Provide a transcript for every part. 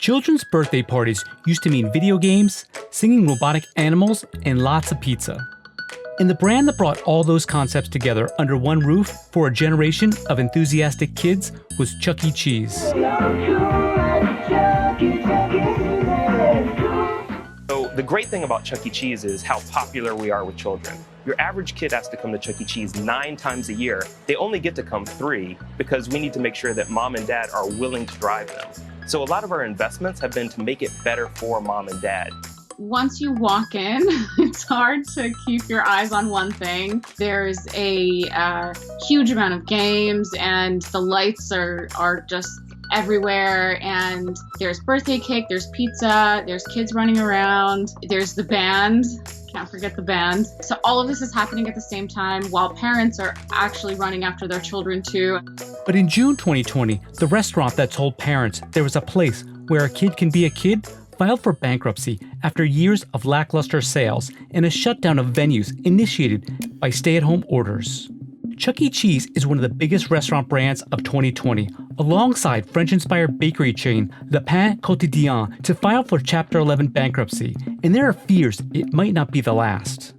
Children's birthday parties used to mean video games, singing robotic animals, and lots of pizza. And the brand that brought all those concepts together under one roof for a generation of enthusiastic kids was Chuck E. Cheese. So the great thing about Chuck E. Cheese is how popular we are with children. Your average kid has to come to Chuck E. Cheese 9 times a year. They only get to come 3 because we need to make sure that mom and dad are willing to drive them. So a lot of our investments have been to make it better for mom and dad. Once you walk in, it's hard to keep your eyes on one thing. There's a huge amount of games, and the lights are just everywhere, and there's birthday cake, there's pizza, there's kids running around, there's the band. Can't forget the band. So all of this is happening at the same time while parents are actually running after their children too. But in June 2020, the restaurant that told parents there was a place where a kid can be a kid filed for bankruptcy after years of lackluster sales and a shutdown of venues initiated by stay-at-home orders. Chuck E. Cheese is one of the biggest restaurant brands of 2020, alongside French-inspired bakery chain Le Pain Quotidien to file for Chapter 11 bankruptcy, and there are fears it might not be the last.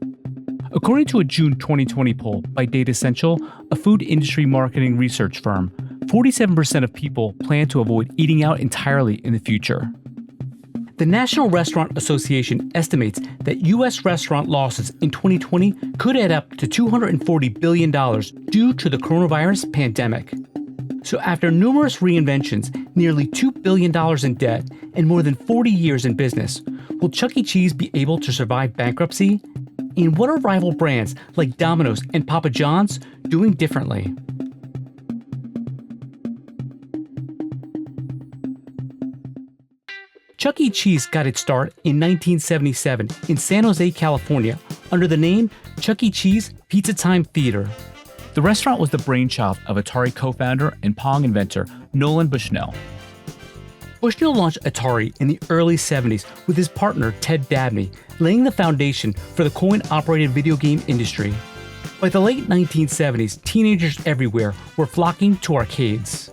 According to a June 2020 poll by Data Essential, a food industry marketing research firm, 47% of people plan to avoid eating out entirely in the future. The National Restaurant Association estimates that U.S. restaurant losses in 2020 could add up to $240 billion due to the coronavirus pandemic. So after numerous reinventions, nearly $2 billion in debt, and more than 40 years in business, will Chuck E. Cheese be able to survive bankruptcy? And what are rival brands like Domino's and Papa John's doing differently? Chuck E. Cheese got its start in 1977 in San Jose, California, under the name Chuck E. Cheese Pizza Time Theater. The restaurant was the brainchild of Atari co-founder and Pong inventor Nolan Bushnell. Bushnell launched Atari in the early 70s with his partner Ted Dabney, laying the foundation for the coin-operated video game industry. By the late 1970s, teenagers everywhere were flocking to arcades.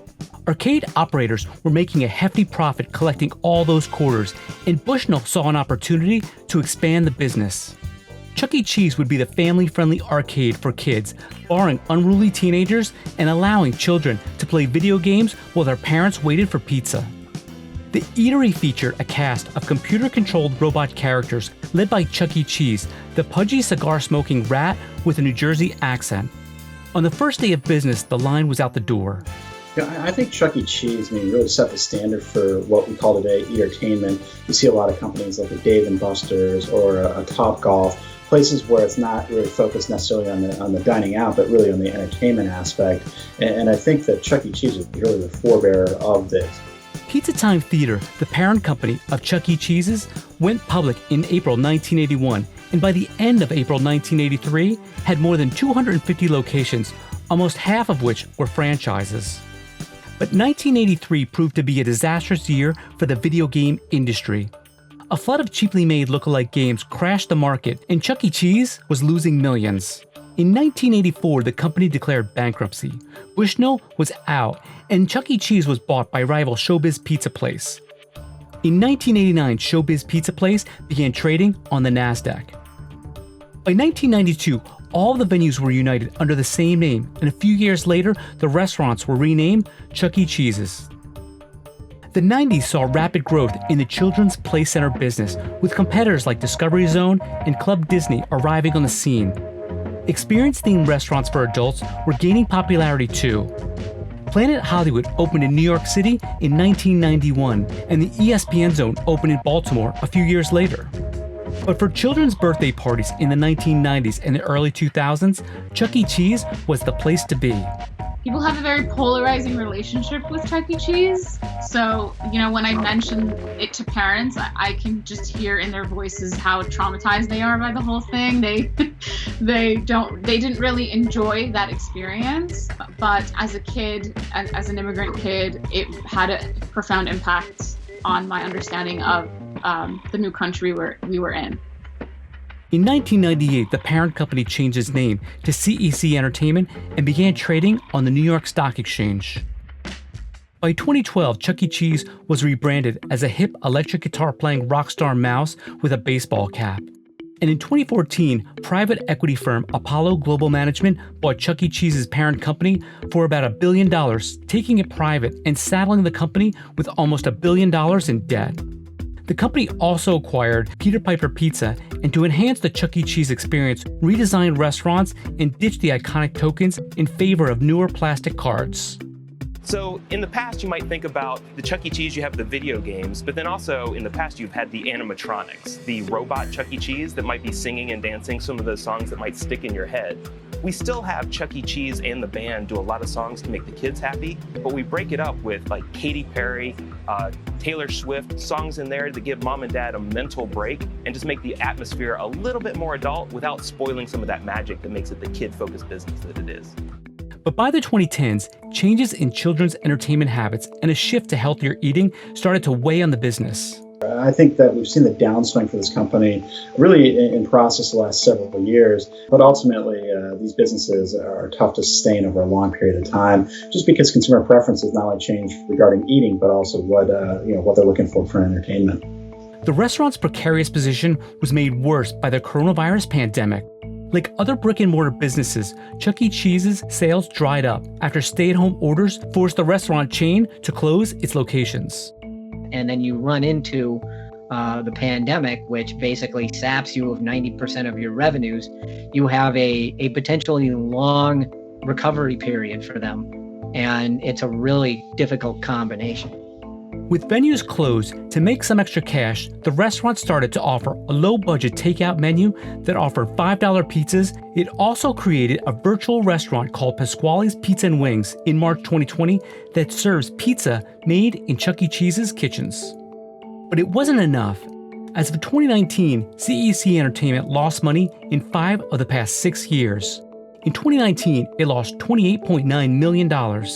Arcade operators were making a hefty profit collecting all those quarters, and Bushnell saw an opportunity to expand the business. Chuck E. Cheese would be the family-friendly arcade for kids, barring unruly teenagers and allowing children to play video games while their parents waited for pizza. The eatery featured a cast of computer-controlled robot characters led by Chuck E. Cheese, the pudgy cigar-smoking rat with a New Jersey accent. On the first day of business, the line was out the door. I think Chuck E. Cheese really set the standard for what we call today eatertainment. You see a lot of companies like a Dave & Buster's or a Topgolf, places where it's not really focused necessarily on the dining out, but really on the entertainment aspect. And I think that Chuck E. Cheese is really the forebearer of this. Pizza Time Theater, the parent company of Chuck E. Cheese's, went public in April 1981, and by the end of April 1983, had more than 250 locations, almost half of which were franchises. But 1983 proved to be a disastrous year for the video game industry. A flood of cheaply made lookalike games crashed the market, and Chuck E. Cheese was losing millions. In 1984, the company declared bankruptcy. Bushnell was out, and Chuck E. Cheese was bought by rival Showbiz Pizza Place. In 1989, Showbiz Pizza Place began trading on the NASDAQ. By 1992, all the venues were united under the same name, and a few years later, the restaurants were renamed Chuck E. Cheese's. The 90s saw rapid growth in the children's play center business, with competitors like Discovery Zone and Club Disney arriving on the scene. Experience-themed restaurants for adults were gaining popularity too. Planet Hollywood opened in New York City in 1991, and the ESPN Zone opened in Baltimore a few years later. But for children's birthday parties in the 1990s and the early 2000s, Chuck E. Cheese was the place to be. People have a very polarizing relationship with Chuck E. Cheese. So, when I mention it to parents, I can just hear in their voices how traumatized they are by the whole thing. They didn't really enjoy that experience. But as a kid, as an immigrant kid, it had a profound impact on my understanding of the new country we were in. In 1998, the parent company changed its name to CEC Entertainment and began trading on the New York Stock Exchange. By 2012, Chuck E. Cheese was rebranded as a hip electric guitar playing rock star mouse with a baseball cap. And in 2014, private equity firm Apollo Global Management bought Chuck E. Cheese's parent company for about $1 billion, taking it private and saddling the company with almost $1 billion in debt. The company also acquired Peter Piper Pizza, and to enhance the Chuck E. Cheese experience, redesigned restaurants and ditched the iconic tokens in favor of newer plastic cards. So in the past, you might think about the Chuck E. Cheese, you have the video games, but then also in the past, you've had the animatronics, the robot Chuck E. Cheese that might be singing and dancing some of those songs that might stick in your head. We still have Chuck E. Cheese and the band do a lot of songs to make the kids happy, but we break it up with like Katy Perry, Taylor Swift, songs in there to give mom and dad a mental break and just make the atmosphere a little bit more adult without spoiling some of that magic that makes it the kid-focused business that it is. But by the 2010s, changes in children's entertainment habits and a shift to healthier eating started to weigh on the business. I think that we've seen the downswing for this company really in process the last several years, but ultimately these businesses are tough to sustain over a long period of time, just because consumer preferences not only change regarding eating, but also what they're looking for entertainment. The restaurant's precarious position was made worse by the coronavirus pandemic. Like other brick-and-mortar businesses, Chuck E. Cheese's sales dried up after stay-at-home orders forced the restaurant chain to close its locations. And then you run into the pandemic, which basically saps you of 90% of your revenues. You have a potentially long recovery period for them, and it's a really difficult combination. With venues closed, to make some extra cash, the restaurant started to offer a low-budget takeout menu that offered $5 pizzas. It also created a virtual restaurant called Pasquale's Pizza and Wings in March 2020 that serves pizza made in Chuck E. Cheese's kitchens. But it wasn't enough. As of 2019, CEC Entertainment lost money in 5 of the past 6 years. In 2019, it lost $28.9 million.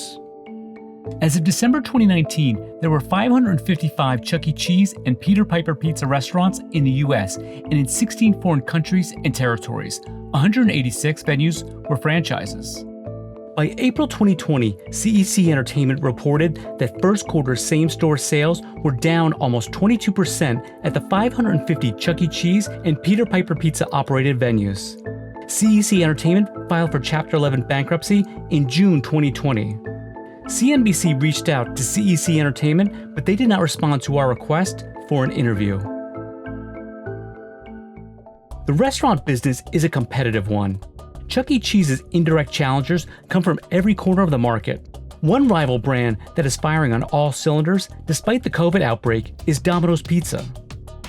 As of December 2019, there were 555 Chuck E. Cheese and Peter Piper Pizza restaurants in the U.S. and in 16 foreign countries and territories. 186 venues were franchises. By April 2020, CEC Entertainment reported that first quarter same-store sales were down almost 22% at the 550 Chuck E. Cheese and Peter Piper Pizza operated venues. CEC Entertainment filed for Chapter 11 bankruptcy in June 2020. CNBC reached out to CEC Entertainment, but they did not respond to our request for an interview. The restaurant business is a competitive one. Chuck E. Cheese's indirect challengers come from every corner of the market. One rival brand that is firing on all cylinders, despite the COVID outbreak, is Domino's Pizza.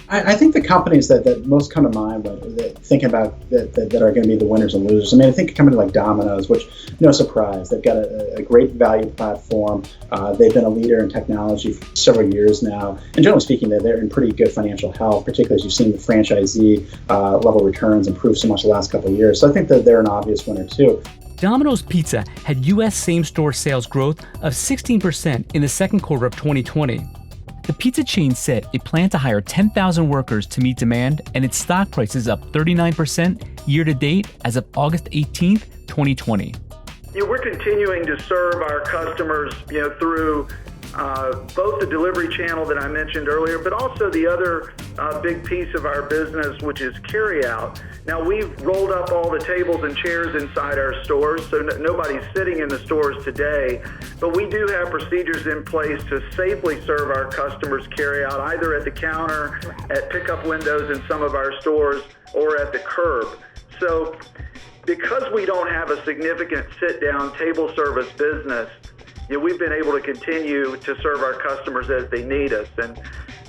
I think the companies that most come to mind when thinking about that are going to be the winners and losers. I mean, I think a company like Domino's, which, no surprise, they've got a great value platform. They've been a leader in technology for several years now. And generally speaking, they're in pretty good financial health, particularly as you've seen the franchisee level returns improve so much the last couple of years. So I think that they're an obvious winner too. Domino's Pizza had U.S. same-store sales growth of 16% in the second quarter of 2020. The pizza chain said it planned to hire 10,000 workers to meet demand, and its stock price is up 39% year-to-date as of August 18th, 2020. We're continuing to serve our customers, through both the delivery channel that I mentioned earlier, but also the other big piece of our business, which is carryout. Now, we've rolled up all the tables and chairs inside our stores, so nobody's sitting in the stores today, but we do have procedures in place to safely serve our customers carryout, either at the counter, at pickup windows in some of our stores, or at the curb. So because we don't have a significant sit-down table service business, we've been able to continue to serve our customers as they need us. And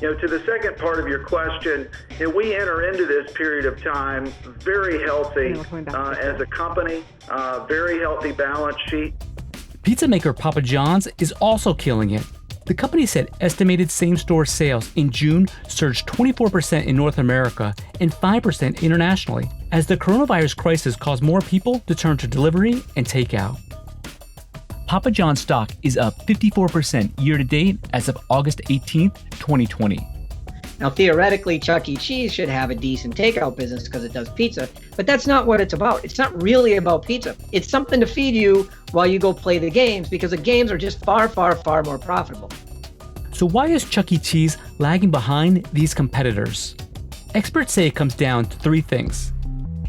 to the second part of your question, we enter into this period of time very healthy as a company, very healthy balance sheet. Pizza maker Papa John's is also killing it. The company said estimated same-store sales in June surged 24% in North America and 5% internationally, as the coronavirus crisis caused more people to turn to delivery and takeout. Papa John's stock is up 54% year-to-date as of August 18th, 2020. Now, theoretically, Chuck E. Cheese should have a decent takeout business because it does pizza, But that's not what it's about. It's not really about pizza. It's something to feed you while you go play the games, because the games are just far, far, far more profitable. So why is Chuck E. Cheese lagging behind these competitors? Experts say it comes down to three things.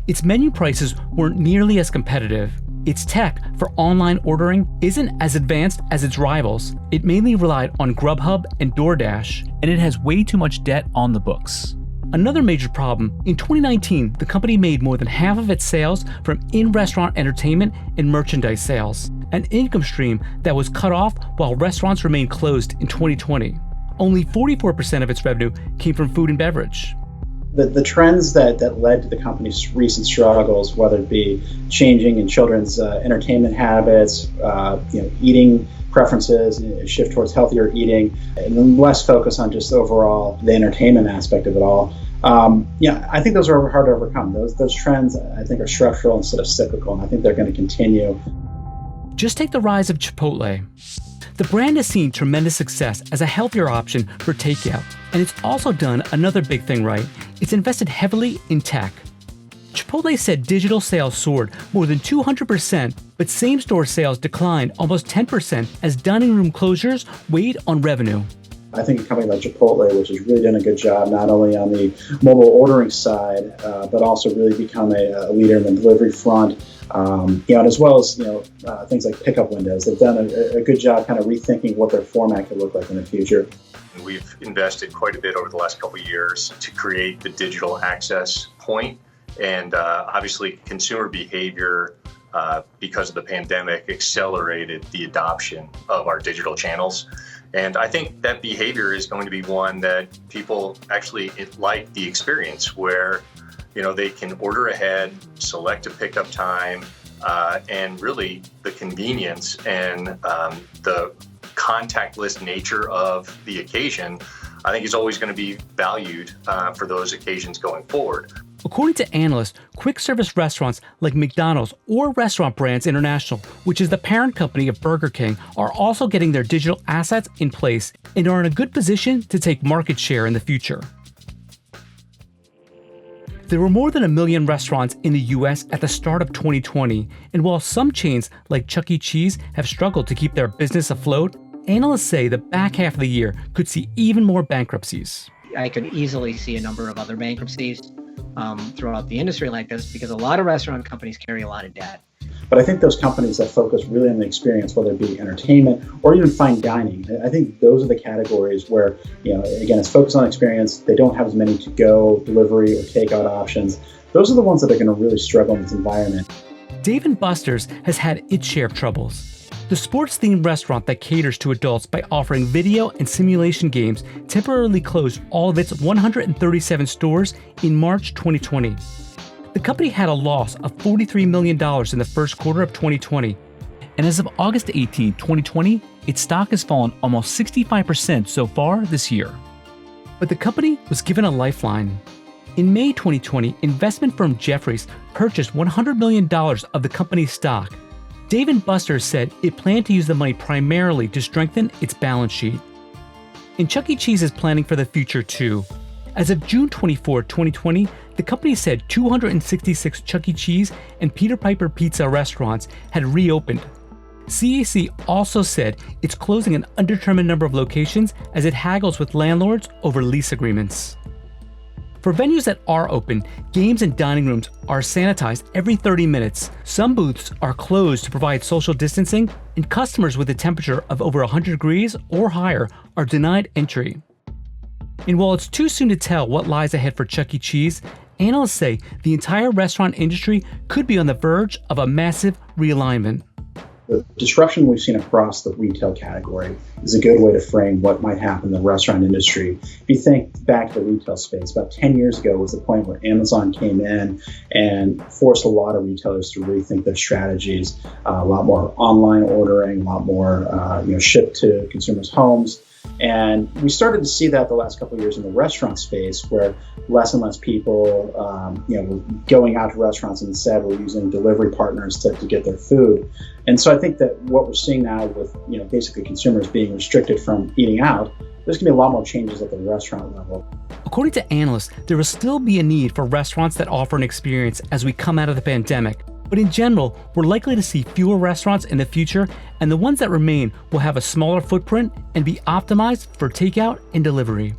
Its menu prices weren't nearly as competitive. Its tech for online ordering isn't as advanced as its rivals. It mainly relied on Grubhub and DoorDash. And it has way too much debt on the books. Another major problem, in 2019, the company made more than half of its sales from in-restaurant entertainment and merchandise sales, an income stream that was cut off while restaurants remained closed in 2020. Only 44% of its revenue came from food and beverage. The trends that led to the company's recent struggles, whether it be changing in children's entertainment habits, eating preferences, a shift towards healthier eating, and then less focus on just overall the entertainment aspect of it all. I think those are hard to overcome. Those trends, I think, are structural instead of cyclical, and I think they're going to continue. Just take the rise of Chipotle. The brand has seen tremendous success as a healthier option for takeout, and it's also done another big thing right. It's invested heavily in tech. Chipotle said digital sales soared more than 200%, but same-store sales declined almost 10% as dining room closures weighed on revenue. I think a company like Chipotle, which has really done a good job not only on the mobile ordering side, but also really become a leader in the delivery front, and as well as things like pickup windows. They've done a good job kind of rethinking what their format could look like in the future. We've invested quite a bit over the last couple of years to create the digital access point. And obviously, consumer behavior, because of the pandemic, accelerated the adoption of our digital channels. And I think that behavior is going to be one that people actually like the experience where, they can order ahead, select a pickup time, and really the convenience and the contactless nature of the occasion, I think is always going to be valued for those occasions going forward. According to analysts, quick service restaurants like McDonald's or Restaurant Brands International, which is the parent company of Burger King, are also getting their digital assets in place and are in a good position to take market share in the future. There were more than 1 million restaurants in the US at the start of 2020, and while some chains like Chuck E. Cheese have struggled to keep their business afloat, analysts say the back half of the year could see even more bankruptcies. I could easily see a number of other bankruptcies throughout the industry like this, because a lot of restaurant companies carry a lot of debt. But I think those companies that focus really on the experience, whether it be entertainment or even fine dining, I think those are the categories where, again, it's focused on experience. They don't have as many to-go, delivery, or takeout options. Those are the ones that are going to really struggle in this environment. Dave & Buster's has had its share of troubles. The sports-themed restaurant that caters to adults by offering video and simulation games temporarily closed all of its 137 stores in March 2020. The company had a loss of $43 million in the first quarter of 2020. And as of August 18, 2020, its stock has fallen almost 65% so far this year. But the company was given a lifeline. In May 2020, investment firm Jefferies purchased $100 million of the company's stock. Dave & Buster's said it planned to use the money primarily to strengthen its balance sheet. And Chuck E. Cheese is planning for the future too. As of June 24, 2020, the company said 266 Chuck E. Cheese and Peter Piper Pizza restaurants had reopened. CEC also said it's closing an undetermined number of locations as it haggles with landlords over lease agreements. For venues that are open, games and dining rooms are sanitized every 30 minutes. Some booths are closed to provide social distancing, and customers with a temperature of over 100 degrees or higher are denied entry. And while it's too soon to tell what lies ahead for Chuck E. Cheese, analysts say the entire restaurant industry could be on the verge of a massive realignment. The disruption we've seen across the retail category is a good way to frame what might happen in the restaurant industry. If you think back to the retail space, about 10 years ago was the point where Amazon came in and forced a lot of retailers to rethink their strategies, a lot more online ordering, a lot more shipped to consumers' homes. And we started to see that the last couple of years in the restaurant space, where less and less people, were going out to restaurants and instead were using delivery partners to get their food. And so I think that what we're seeing now with, basically consumers being restricted from eating out, there's going to be a lot more changes at the restaurant level. According to analysts, there will still be a need for restaurants that offer an experience as we come out of the pandemic. But in general, we're likely to see fewer restaurants in the future, and the ones that remain will have a smaller footprint and be optimized for takeout and delivery.